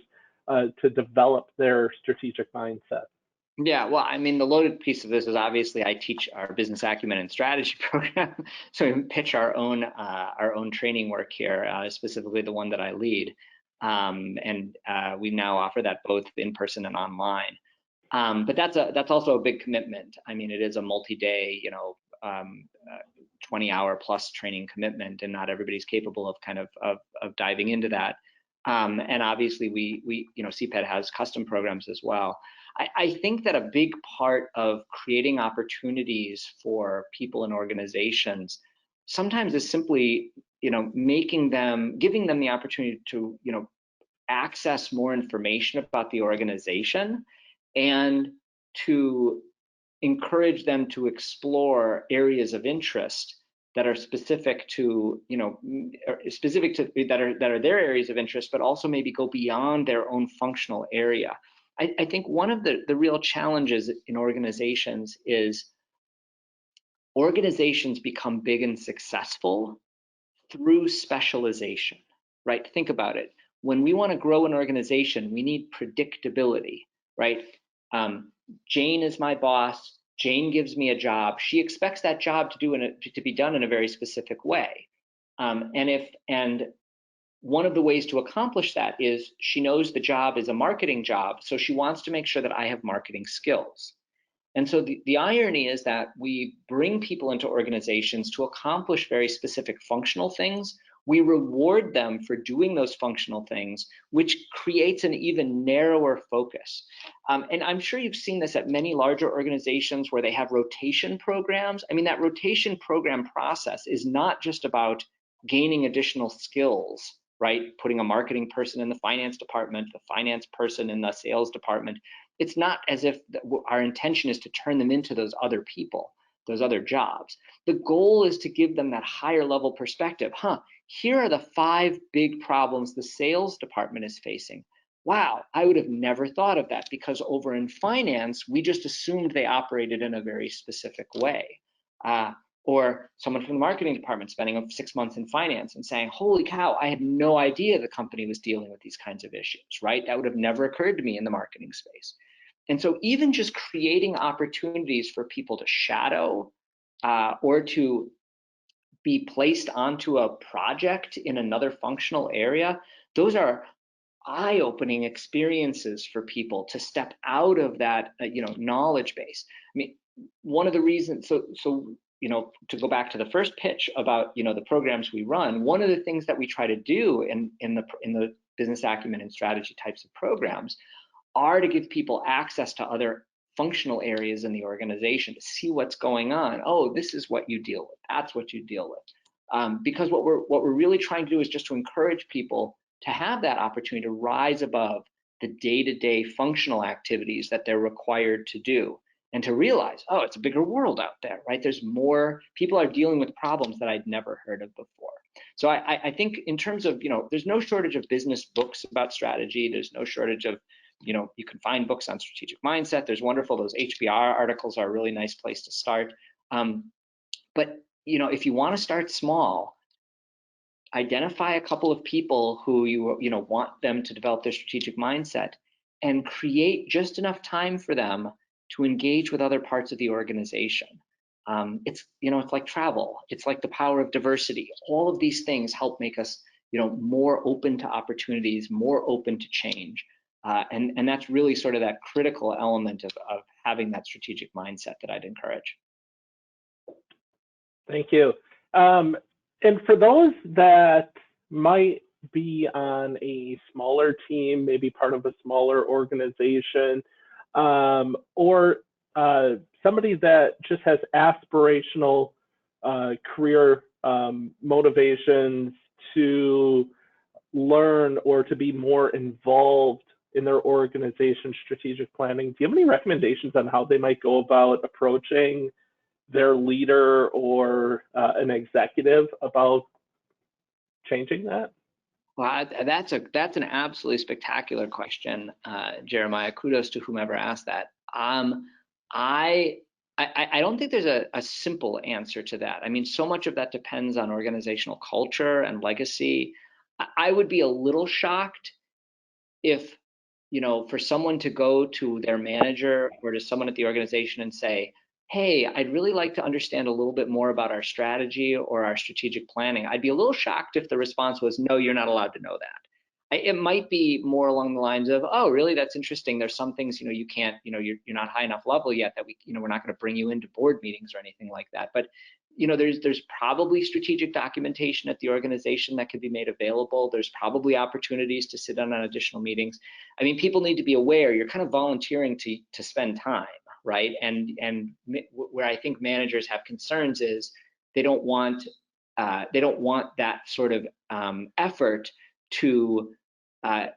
to develop their strategic mindset? Yeah, well, I mean, the loaded piece of this is obviously I teach our business acumen and strategy program, so we pitch our own training work here, specifically the one that I lead, and we now offer that both in person and online. But that's also a big commitment. I mean, it is a multi-day, 20-hour plus training commitment, and not everybody's capable of kind of diving into that. And obviously, we CPED has custom programs as well. I think that a big part of creating opportunities for people and organizations sometimes is simply, giving them the opportunity to, access more information about the organization and to encourage them to explore areas of interest that are specific to, that are their areas of interest, but also maybe go beyond their own functional area. I think one of the real challenges in organizations is organizations become big and successful through specialization, right? Think about it. When we want to grow an organization, we need predictability, right? Jane is my boss. Jane gives me a job. She expects that job to be done in a very specific way. And one of the ways to accomplish that is she knows the job is a marketing job, so she wants to make sure that I have marketing skills. And so the irony is that we bring people into organizations to accomplish very specific functional things. We reward them for doing those functional things, which creates an even narrower focus. And I'm sure you've seen this at many larger organizations where they have rotation programs. I mean, that rotation program process is not just about gaining additional skills, right? Putting a marketing person in the finance department, the finance person in the sales department. It's not as if our intention is to turn them into those other people, those other jobs. The goal is to give them that higher level perspective. Here are the 5 big problems the sales department is facing. Wow, I would have never thought of that, because over in finance, we just assumed they operated in a very specific way. Or someone from the marketing department spending 6 months in finance and saying, holy cow, I had no idea the company was dealing with these kinds of issues, right? That would have never occurred to me in the marketing space. And so even just creating opportunities for people to shadow or to be placed onto a project in another functional area, those are eye-opening experiences for people to step out of that knowledge base. I mean, one of the reasons, so to go back to the first pitch about the programs we run, one of the things that we try to do in the business acumen and strategy types of programs are to give people access to other functional areas in the organization to see what's going on. Oh, this is what you deal with. That's what you deal with. Because what we're really trying to do is just to encourage people to have that opportunity to rise above the day-to-day functional activities that they're required to do, and to realize, oh, it's a bigger world out there, right? There's more, people are dealing with problems that I'd never heard of before. So I think in terms of, there's no shortage of business books about strategy. There's no shortage of, you can find books on strategic mindset. There's wonderful, those HBR articles are a really nice place to start. But, if you want to start small, identify a couple of people who you want them to develop their strategic mindset, and create just enough time for them to engage with other parts of the organization. It's like travel. It's like the power of diversity. All of these things help make us more open to opportunities, more open to change. And that's really sort of that critical element of having that strategic mindset that I'd encourage. Thank you. And for those that might be on a smaller team, maybe part of a smaller organization, or somebody that just has aspirational career motivations to learn or to be more involved in their organization's strategic planning, do you have any recommendations on how they might go about approaching their leader or an executive about changing that? Well, that's an absolutely spectacular question, Jeremiah. Kudos to whomever asked that. I don't think there's a simple answer to that. I mean, so much of that depends on organizational culture and legacy. I would be a little shocked if you know, for someone to go to their manager or to someone at the organization and say, hey, I'd really like to understand a little bit more about our strategy or our strategic planning, I'd be a little shocked if the response was, no, you're not allowed to know that. It might be more along the lines of, oh, really, that's interesting. There's some things, you know, you can't, you know, you're not high enough level yet that we, you know, we're not going to bring you into board meetings or anything like that. But, you know, there's probably strategic documentation at the organization that could be made available. There's probably opportunities to sit in on additional meetings. I mean, people need to be aware you're kind of volunteering to spend time, right? And where I think managers have concerns is they don't want that sort of effort to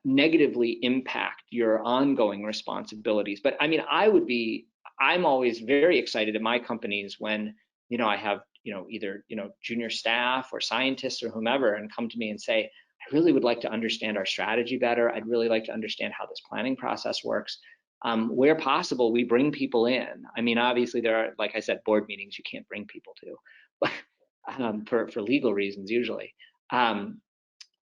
negatively impact your ongoing responsibilities. But I mean, I'm always very excited at my companies when, you know, I have, you know, either, you know, junior staff or scientists or whomever and come to me and say, I really would like to understand our strategy better. I'd really like to understand how this planning process works. Where possible, we bring people in. I mean, obviously there are, like I said, board meetings you can't bring people to, but for legal reasons usually.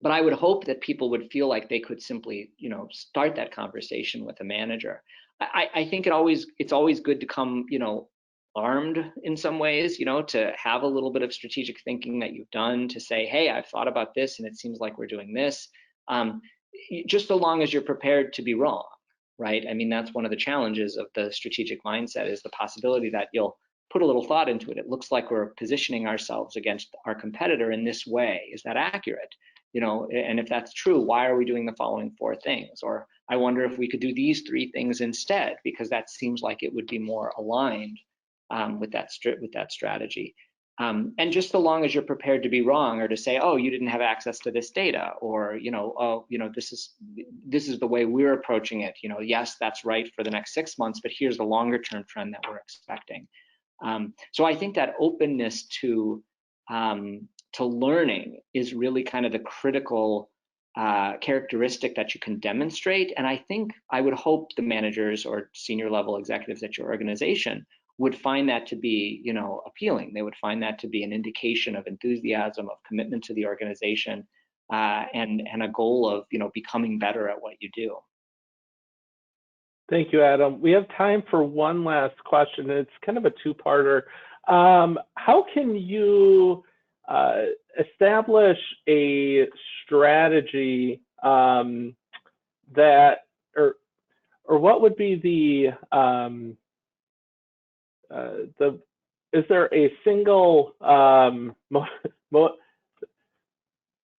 But I would hope that people would feel like they could simply, you know, start that conversation with a manager. I think it's always good to come, you know, armed in some ways, you know, to have a little bit of strategic thinking that you've done, to say, hey, I've thought about this and it seems like we're doing this. Just so long as you're prepared to be wrong, right? I mean, that's one of the challenges of the strategic mindset, is the possibility that you'll put a little thought into it. It looks like we're positioning ourselves against our competitor in this way. Is that accurate? You know, and if that's true, why are we doing the following 4 things? Or I wonder if we could do these 3 things instead, because that seems like it would be more aligned with that strategy. And just so long as you're prepared to be wrong, or to say, oh, you didn't have access to this data, or, you know, oh, you know, this is the way we're approaching it. You know, yes, that's right for the next 6 months, but here's the longer term trend that we're expecting. So I think that openness to learning is really kind of the critical characteristic that you can demonstrate. And I would hope the managers or senior level executives at your organization would find that to be, you know, appealing. They would find that to be an indication of enthusiasm, of commitment to the organization, and a goal of, you know, becoming better at what you do. Thank you, Adam. We have time for one last question. It's kind of a 2-parter. How can you establish a strategy that, or what would be is there a single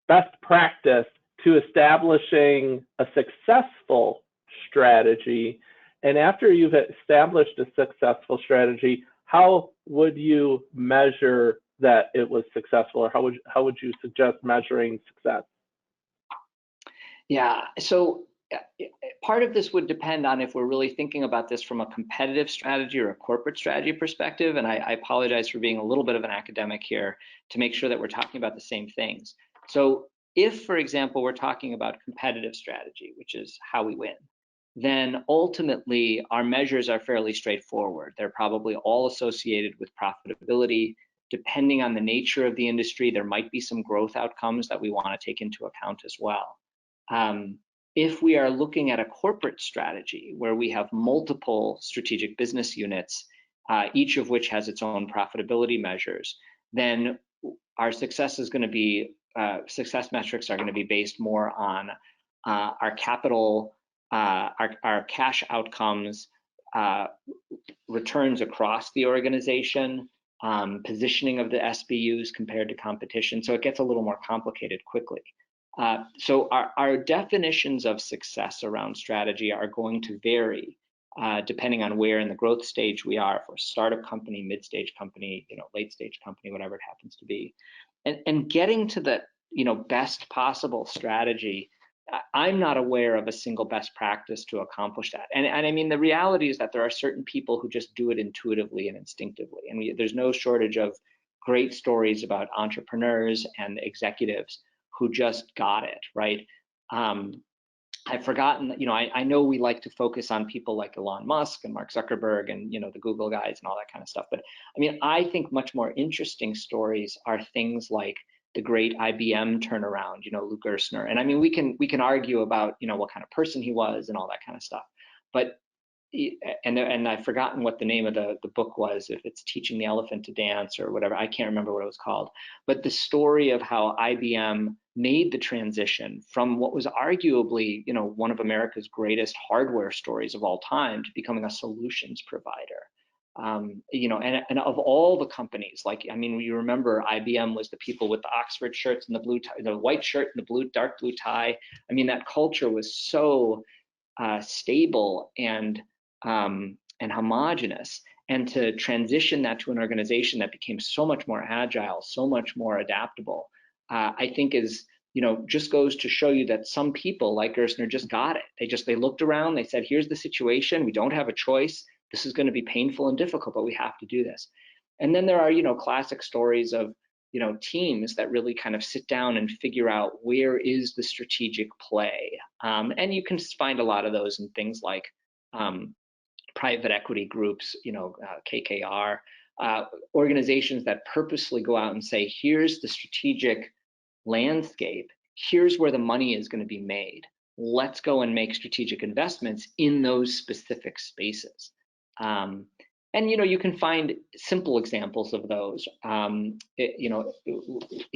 best practice to establishing a successful strategy? And after you've established a successful strategy, how would you measure that it was successful, or how would you suggest measuring success? Yeah, so part of this would depend on if we're really thinking about this from a competitive strategy or a corporate strategy perspective. And I apologize for being a little bit of an academic here to make sure that we're talking about the same things. So if, for example, we're talking about competitive strategy, which is how we win, then ultimately our measures are fairly straightforward. They're probably all associated with profitability. Depending on the nature of the industry, there might be some growth outcomes that we want to take into account as well. If we are looking at a corporate strategy where we have multiple strategic business units, each of which has its own profitability measures, then our success is going to be, success metrics are going to be based more on our capital, our cash outcomes, returns across the organization, positioning of the SBUs compared to competition. So it gets a little more complicated quickly. So our definitions of success around strategy are going to vary depending on where in the growth stage we are, if we're a startup company, mid-stage company, you know, late-stage company, whatever it happens to be. And getting to the, you know, best possible strategy, I'm not aware of a single best practice to accomplish that. And I mean, the reality is that there are certain people who just do it intuitively and instinctively. And there's no shortage of great stories about entrepreneurs and executives who just got it, right? I've forgotten, you know, I know we like to focus on people like Elon Musk and Mark Zuckerberg and, you know, the Google guys and all that kind of stuff. But I mean, I think much more interesting stories are things like the great IBM turnaround, Lou Gerstner. And I mean, we can argue about, what kind of person he was and all that kind of stuff. But and I've forgotten what the name of the book was, if it's Teaching the Elephant to Dance or whatever. I can't remember what it was called. But the story of how IBM made the transition from what was arguably, one of America's greatest hardware stories of all time to becoming a solutions provider. And of all the companies, you remember IBM was the people with the Oxford shirts and the blue tie, the white shirt and the dark blue tie. I mean, that culture was so stable and homogenous, and to transition that to an organization that became so much more agile, so much more adaptable, I think is, just goes to show you that some people like Gerstner just got it. They looked around, they said, here's the situation, we don't have a choice. This is going to be painful and difficult, but we have to do this. And then there are, classic stories of, teams that really kind of sit down and figure out where is the strategic play. And you can find a lot of those in things like private equity groups, KKR, organizations that purposely go out and say, here's the strategic landscape, here's where the money is going to be made. Let's go and make strategic investments in those specific spaces. And you can find simple examples of those. In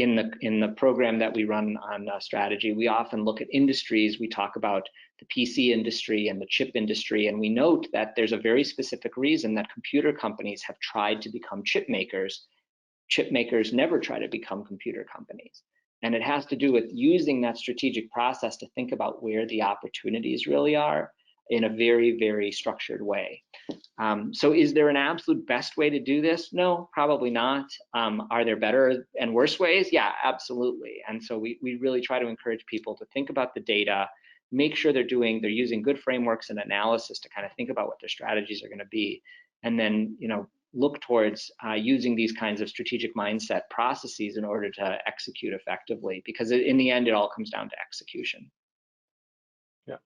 the program that we run on strategy, we often look at industries. We talk about the PC industry and the chip industry, and we note that there's a very specific reason that computer companies have tried to become chip makers. Chip makers never try to become computer companies. And it has to do with using that strategic process to think about where the opportunities really are in a very, very structured way. So is there an absolute best way to do this? No, probably not. Are there better and worse ways? Yeah, absolutely. And so we really try to encourage people to think about the data, make sure they're using good frameworks and analysis to kind of think about what their strategies are going to be, and then look towards using these kinds of strategic mindset processes in order to execute effectively, because in the end, it all comes down to execution. Yeah.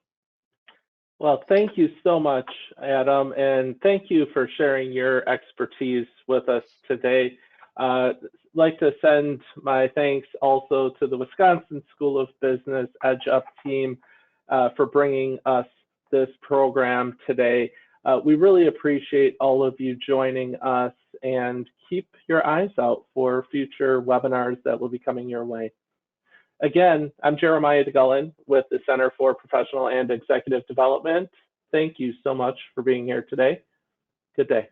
Well, thank you so much, Adam, and thank you for sharing your expertise with us today. I'd like to send my thanks also to the Wisconsin School of Business Edge Up team for bringing us this program today. We really appreciate all of you joining us, and keep your eyes out for future webinars that will be coming your way. Again, I'm Jeremiah DeGullen with the Center for Professional and Executive Development. Thank you so much for being here today. Good day.